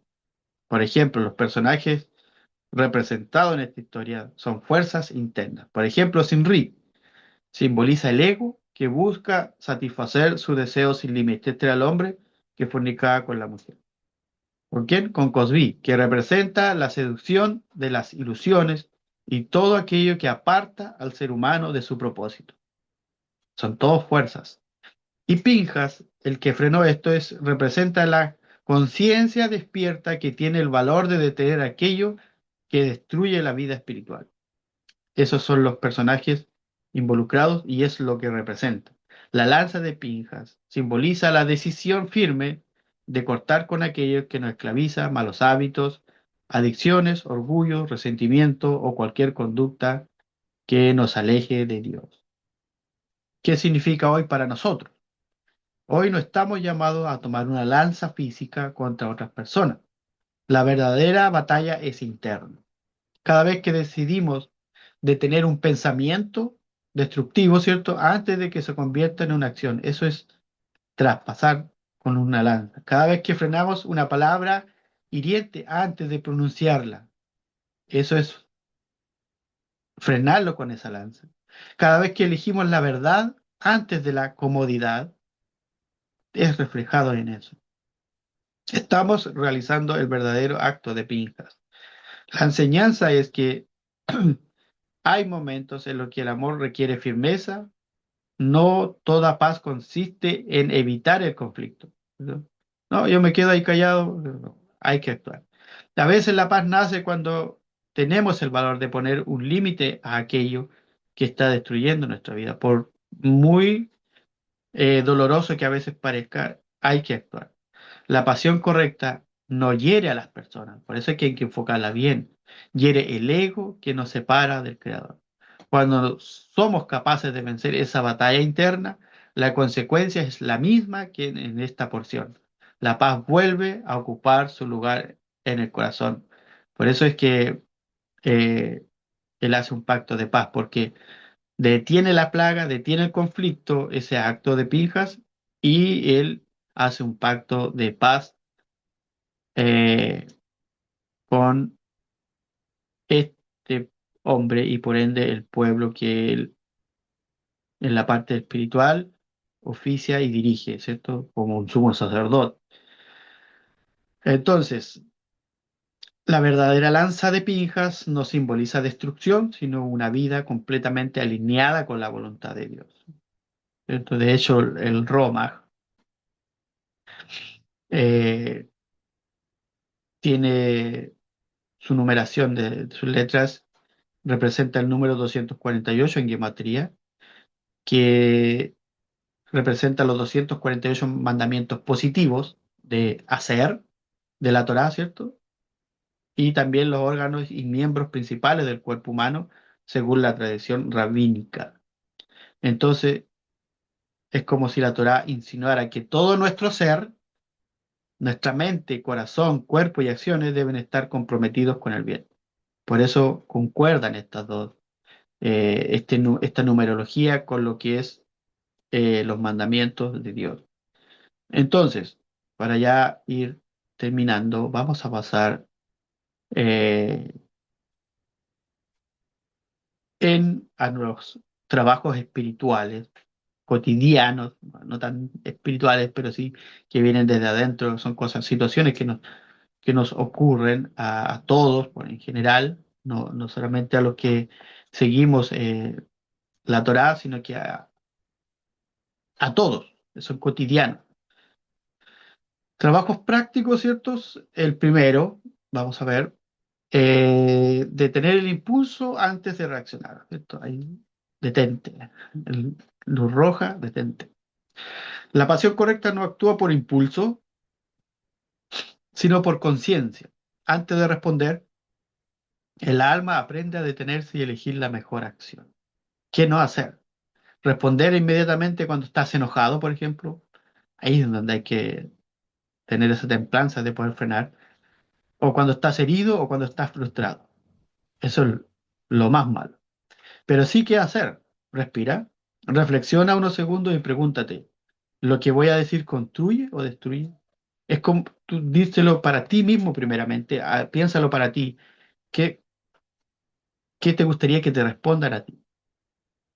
Por ejemplo, los personajes representados en esta historia son fuerzas internas. Por ejemplo, Sinri simboliza el ego que busca satisfacer sus deseos sin límites. Este era el hombre que fornicaba con la mujer. ¿Con quién? Con Cosbi, que representa la seducción de las ilusiones y todo aquello que aparta al ser humano de su propósito. Son todos fuerzas. Y Pinjas, el que frenó esto, representa la conciencia despierta que tiene el valor de detener aquello que destruye la vida espiritual. Esos son los personajes involucrados y es lo que representa. La lanza de Pinjas simboliza la decisión firme de cortar con aquellos que nos esclaviza, malos hábitos, adicciones, orgullo, resentimiento o cualquier conducta que nos aleje de Dios. ¿Qué significa hoy para nosotros? Hoy no estamos llamados a tomar una lanza física contra otras personas. La verdadera batalla es interna. Cada vez que decidimos detener un pensamiento destructivo, ¿cierto? Antes de que se convierta en una acción. Eso es traspasar con una lanza. Cada vez que frenamos una palabra hiriente antes de pronunciarla. Eso es frenarlo con esa lanza. Cada vez que elegimos la verdad antes de la comodidad, es reflejado en eso. Estamos realizando el verdadero acto de Pinjas. La enseñanza es que hay momentos en los que el amor requiere firmeza. No toda paz consiste en evitar el conflicto. ¿No? No, yo me quedo ahí callado. No, hay que actuar. A veces la paz nace cuando tenemos el valor de poner un límite a aquello que está destruyendo nuestra vida. Por muy doloroso que a veces parezca, hay que actuar. La pasión correcta no hiere a las personas, por eso es que hay que enfocarla bien. Hiere el ego que nos separa del Creador. Cuando somos capaces de vencer esa batalla interna, la consecuencia es la misma que en esta porción. La paz vuelve a ocupar su lugar en el corazón. Por eso es que eh, Él hace un pacto de paz, porque detiene la plaga, detiene el conflicto, ese acto de Pinjas, y Él hace un pacto de paz eh, con este hombre y por ende el pueblo que él en la parte espiritual oficia y dirige, ¿cierto? Como un sumo sacerdote. Entonces, la verdadera lanza de Pinjas no simboliza destrucción, sino una vida completamente alineada con la voluntad de Dios. ¿Cierto? De hecho, el Roma eh, tiene su numeración de sus letras, representa el número 248 en gematría, que representa los 248 mandamientos positivos de hacer de la Torá, ¿cierto? Y también los órganos y miembros principales del cuerpo humano, según la tradición rabínica. Entonces, es como si la Torá insinuara que todo nuestro ser, nuestra mente, corazón, cuerpo y acciones deben estar comprometidos con el bien. Por eso concuerdan estas dos, esta numerología con lo que es los mandamientos de Dios. Entonces, para ya ir terminando, vamos a pasar eh, a los trabajos espirituales, cotidianos, no tan espirituales, pero sí que vienen desde adentro, son cosas, situaciones que nos ocurren a todos, bueno, en general, no solamente a los que seguimos la Torá, sino que a todos, son cotidianos. Trabajos prácticos, ¿ciertos? El primero, vamos a ver, detener el impulso antes de reaccionar, ¿cierto? Ahí, detente. El- Luz roja, detente. La pasión correcta no actúa por impulso, sino por conciencia. Antes de responder, el alma aprende a detenerse y elegir la mejor acción. ¿Qué no hacer? Responder inmediatamente cuando estás enojado, por ejemplo. Ahí es donde hay que tener esa templanza de poder frenar. O cuando estás herido o cuando estás frustrado. Eso es lo más malo. Pero sí, ¿qué hacer? Respira, reflexiona unos segundos y pregúntate, ¿lo que voy a decir construye o destruye? Es como, tú díselo para ti mismo primeramente, piénsalo para ti. ¿Qué te gustaría que te respondan a ti?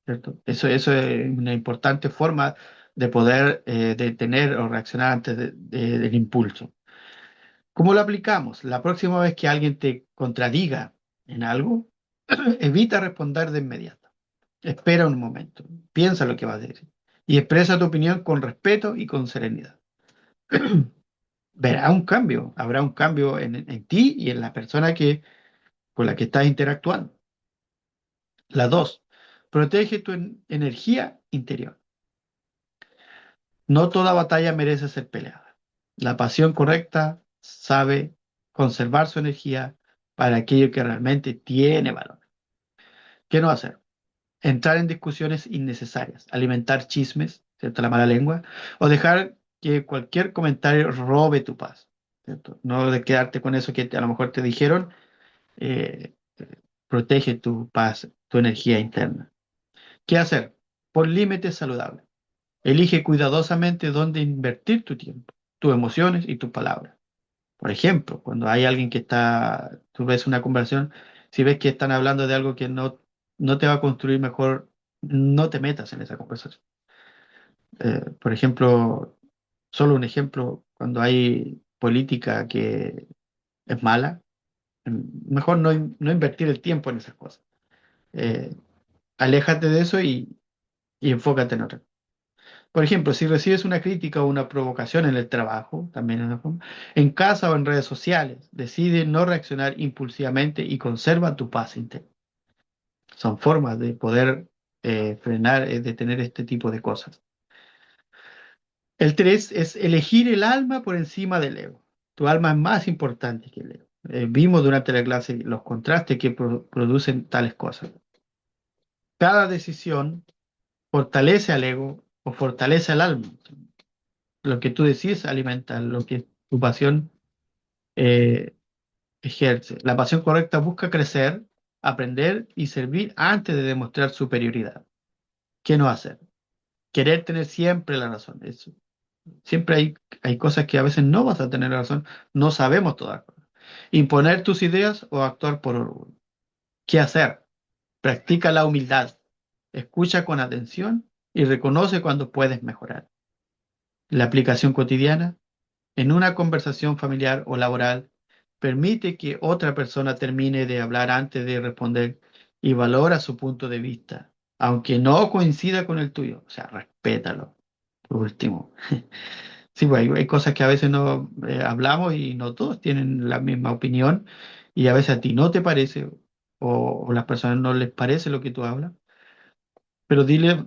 ¿Cierto? Eso es una importante forma de poder detener o reaccionar antes del impulso. ¿Cómo lo aplicamos? La próxima vez que alguien te contradiga en algo, evita responder de inmediato. Espera un momento, piensa lo que vas a decir y expresa tu opinión con respeto y con serenidad. Verá un cambio, habrá un cambio en ti y en la persona con la que estás interactuando. La dos, Protege tu energía interior. No toda batalla merece ser peleada. La pasión correcta sabe conservar su energía para aquello que realmente tiene valor. ¿Qué no hacer? Entrar en discusiones innecesarias, alimentar chismes, ¿cierto? La mala lengua, o dejar que cualquier comentario robe tu paz, ¿cierto? No de quedarte con eso que a lo mejor te dijeron, protege tu paz, tu energía interna. ¿Qué hacer? Pon límites saludables. Elige cuidadosamente dónde invertir tu tiempo, tus emociones y tus palabras. Por ejemplo, cuando hay alguien que está, tú ves una conversación, si ves que están hablando de algo que no te va a construir mejor, no te metas en esa conversación. Por ejemplo, solo un ejemplo, cuando hay política que es mala, mejor no invertir el tiempo en esas cosas. Eh, Aléjate de eso y enfócate en otra. Por ejemplo, si recibes una crítica o una provocación en el trabajo, también es una forma, en casa o en redes sociales, decide no reaccionar impulsivamente y conserva tu paz interior. Son formas de poder frenar, detener este tipo de cosas. El 3 es elegir el alma por encima del ego. Tu alma es más importante que el ego. Vimos durante la clase los contrastes que producen tales cosas. Cada decisión fortalece al ego o fortalece al alma. Lo que tú decides alimenta lo que tu pasión eh, ejerce. La pasión correcta busca crecer, aprender y servir antes de demostrar superioridad. ¿Qué no hacer? Querer tener siempre la razón. Siempre hay cosas que a veces no vas a tener la razón, no sabemos todas. Imponer tus ideas o actuar por orgullo. ¿Qué hacer? Practica la humildad, escucha con atención y reconoce cuando puedes mejorar. La aplicación cotidiana, en una conversación familiar o laboral, permite que otra persona termine de hablar antes de responder y valora su punto de vista, aunque no coincida con el tuyo. O sea, respétalo. Por último. Sí, pues hay cosas que a veces no hablamos y no todos tienen la misma opinión y a veces a ti no te parece o las personas no les parece lo que tú hablas, pero dile,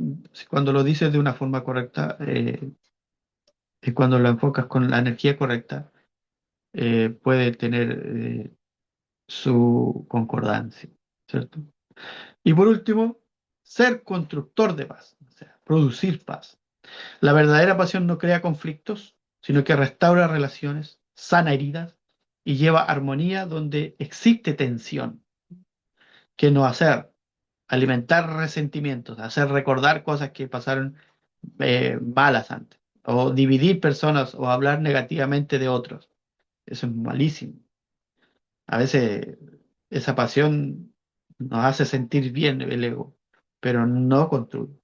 cuando lo dices de una forma correcta, y cuando lo enfocas con la energía correcta, puede tener su concordancia, ¿cierto? Y por último, ser constructor de paz, o sea, producir paz. La verdadera pasión no crea conflictos, sino que restaura relaciones, sana heridas y lleva armonía donde existe tensión. ¿Qué no hacer? Alimentar resentimientos, hacer recordar cosas que pasaron malas antes, o dividir personas o hablar negativamente de otros. Eso es malísimo. A veces esa pasión nos hace sentir bien el ego, pero no construye.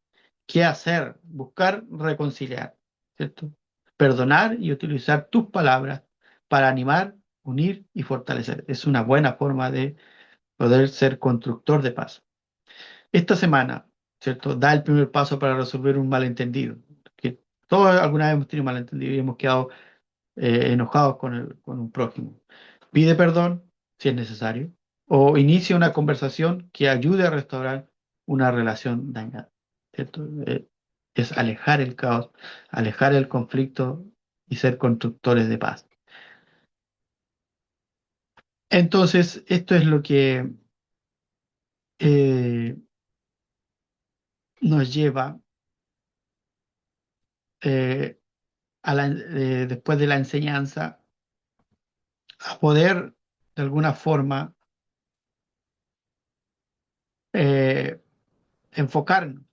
¿Qué hacer? Buscar reconciliar, ¿cierto? Perdonar y utilizar tus palabras para animar, unir y fortalecer. Es una buena forma de poder ser constructor de paz. Esta semana, ¿cierto? Da el primer paso para resolver un malentendido. Que todos alguna vez hemos tenido malentendido y hemos quedado enojados con un prójimo. Pide perdón si es necesario o inicia una conversación que ayude a restaurar una relación dañada. ¿Cierto? Es alejar el caos, alejar el conflicto y ser constructores de paz. Entonces, esto es lo que eh, nos lleva eh, después de la enseñanza a poder, de alguna forma, eh, enfocarnos,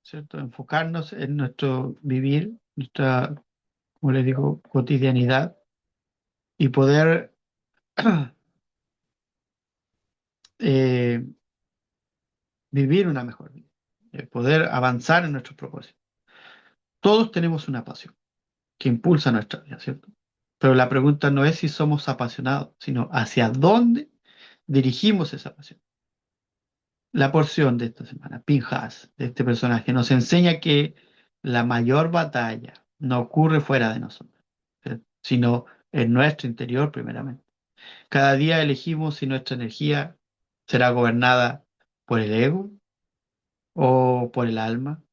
¿cierto? Enfocarnos en nuestro vivir, nuestra, como les digo, cotidianidad y poder eh, vivir una mejor vida, poder avanzar en nuestros propósitos. Todos tenemos una pasión que impulsa nuestra vida, ¿cierto? Pero la pregunta no es si somos apasionados, sino hacia dónde dirigimos esa pasión. La porción de esta semana, Pinhas, de este personaje, nos enseña que la mayor batalla no ocurre fuera de nosotros, sino en nuestro interior primeramente. Cada día elegimos si nuestra energía será gobernada por el ego o por el alma.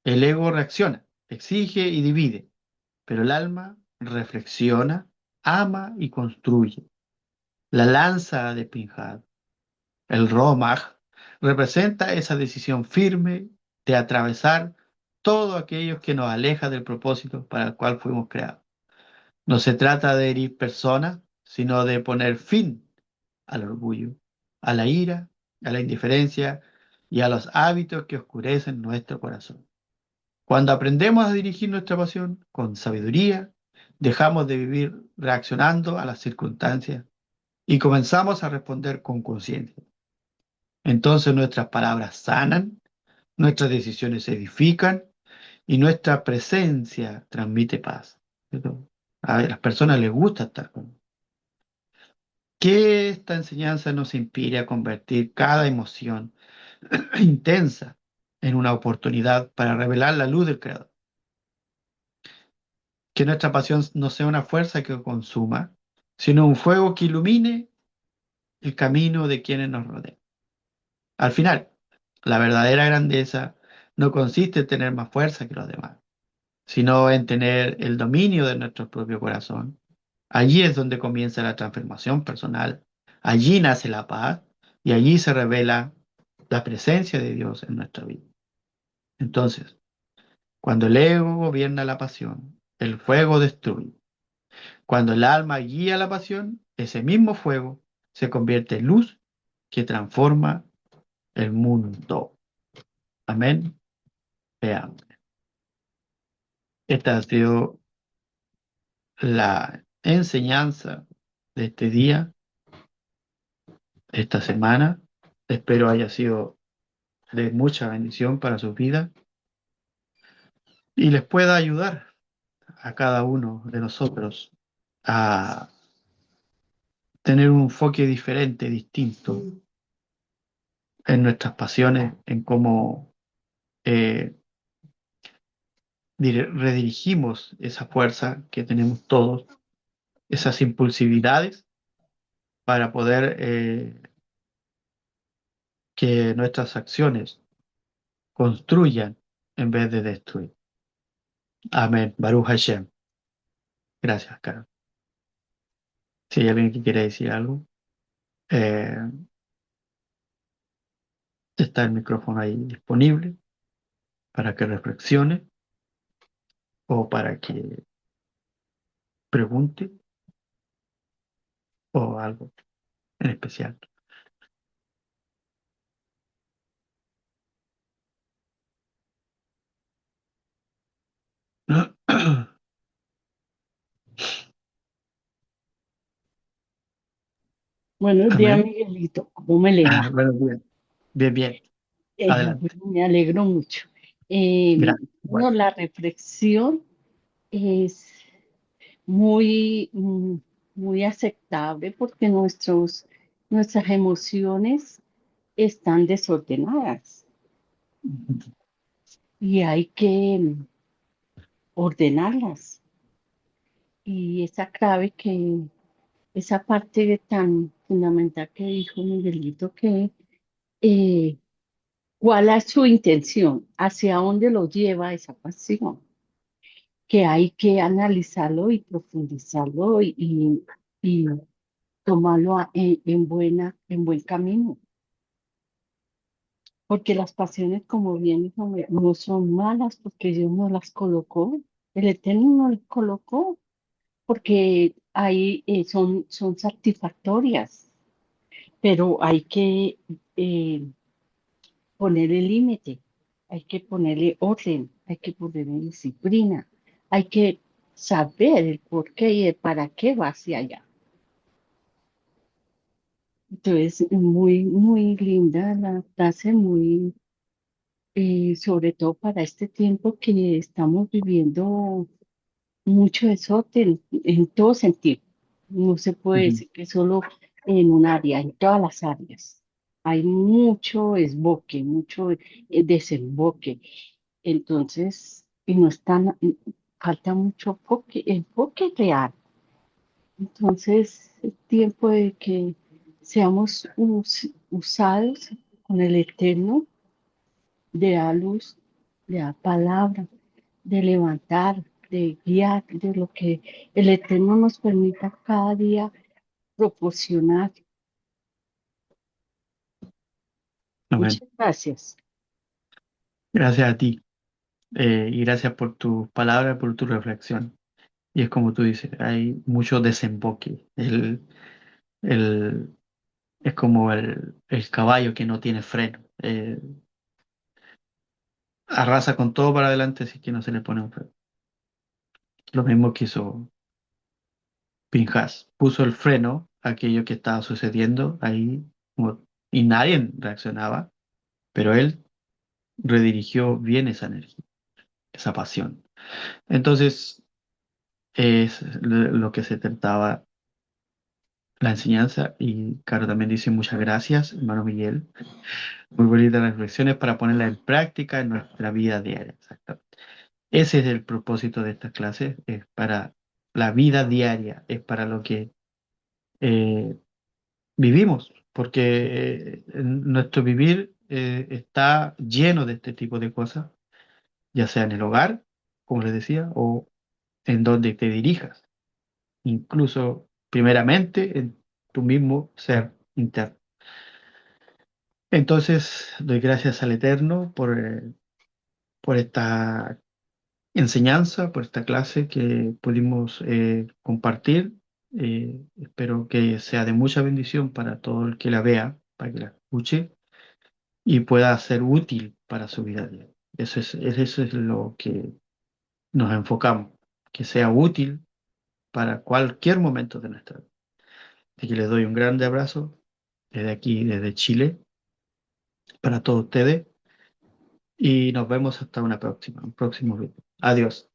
El ego reacciona, exige y divide, pero el alma reflexiona, ama y construye. La lanza de Pinhal, el Romaj, representa esa decisión firme de atravesar todo aquello que nos aleja del propósito para el cual fuimos creados. No se trata de herir personas, sino de poner fin al orgullo, a la ira, a la indiferencia y a los hábitos que oscurecen nuestro corazón. Cuando aprendemos a dirigir nuestra pasión con sabiduría, dejamos de vivir reaccionando a las circunstancias y comenzamos a responder con conciencia. Entonces nuestras palabras sanan, nuestras decisiones se edifican y nuestra presencia transmite paz. ¿Cierto? A las personas les gusta estar con. Que esta enseñanza nos inspire a convertir cada emoción intensa en una oportunidad para revelar la luz del Creador. Que nuestra pasión no sea una fuerza que consuma, sino un fuego que ilumine el camino de quienes nos rodean. Al final, la verdadera grandeza no consiste en tener más fuerza que los demás, sino en tener el dominio de nuestro propio corazón. Allí es donde comienza la transformación personal, allí nace la paz y allí se revela la presencia de Dios en nuestra vida. Entonces, cuando el ego gobierna la pasión, el fuego destruye. Cuando el alma guía la pasión, ese mismo fuego se convierte en luz que transforma el mundo. Amén. Veamos. Esta ha sido la enseñanza de este día, esta semana. Espero haya sido de mucha bendición para sus vidas y les pueda ayudar a cada uno de nosotros a tener un enfoque diferente, distinto en nuestras pasiones, en cómo eh, redirigimos esa fuerza que tenemos todos, esas impulsividades, para poder que nuestras acciones construyan en vez de destruir. Amén. Baruch Hashem. Gracias, Carol. Si hay alguien que quiere decir algo, eh, está el micrófono ahí disponible para que reflexione o para que pregunte o algo en especial. Buenos días, Amén. Miguelito. ¿Cómo me le va? Bueno, bien, bien, bien. Adelante. Bueno, me alegro mucho. Eh, Gracias. Bueno. no, la reflexión es muy, muy aceptable porque nuestras emociones están desordenadas y hay que ordenarlas. Y esa parte tan fundamental que dijo Miguelito, que eh, ¿cuál es su intención? ¿Hacia dónde lo lleva esa pasión? Que hay que analizarlo y profundizarlo y tomarlo en buen camino. Porque las pasiones, como bien dijo, no son malas porque Dios no las colocó. El Eterno no las colocó porque ahí son satisfactorias, pero hay que eh, ponerle límite, hay que ponerle orden, hay que ponerle disciplina, hay que saber el por qué y el para qué va hacia allá. Entonces, muy, muy linda la frase, muy, sobre todo para este tiempo que estamos viviendo mucho desorden en todo sentido. No se puede Ujú. decir que solo en un área, en todas las áreas. Hay mucho esboque, mucho desemboque. Entonces, y no están, falta mucho enfoque real. Entonces, es tiempo de que seamos usados con el Eterno de dar luz, de dar palabra, de levantar, de guiar, de lo que el Eterno nos permita cada día proporcionar. Amén. Muchas gracias. Gracias a ti, y gracias por tus palabras, por tu reflexión. Y es como tú dices, hay mucho desemboque. El, es como el caballo que no tiene freno. Arrasa con todo para adelante si es que no se le pone un freno. Lo mismo que hizo Pinhas. Puso el freno a aquello que estaba sucediendo ahí y nadie reaccionaba, pero él redirigió bien esa energía, esa pasión. Entonces, es lo que se trataba la enseñanza. Y Caro también dice muchas gracias, hermano Miguel. Muy bonitas reflexiones para ponerlas en práctica en nuestra vida diaria. Exacto. Ese es el propósito de estas clases, es para la vida diaria, es para lo que eh, vivimos, porque nuestro vivir está lleno de este tipo de cosas, ya sea en el hogar, como les decía, o en donde te dirijas, incluso primeramente en tu mismo ser interno. Entonces, doy gracias al Eterno por esta enseñanza, por esta clase que pudimos compartir. Espero que sea de mucha bendición para todo el que la vea, para que la escuche y pueda ser útil para su vida diaria. Eso es lo que nos enfocamos, que sea útil para cualquier momento de nuestra vida. Así que les doy un grande abrazo desde aquí, desde Chile, para todos ustedes y nos vemos hasta un próximo video. Adiós.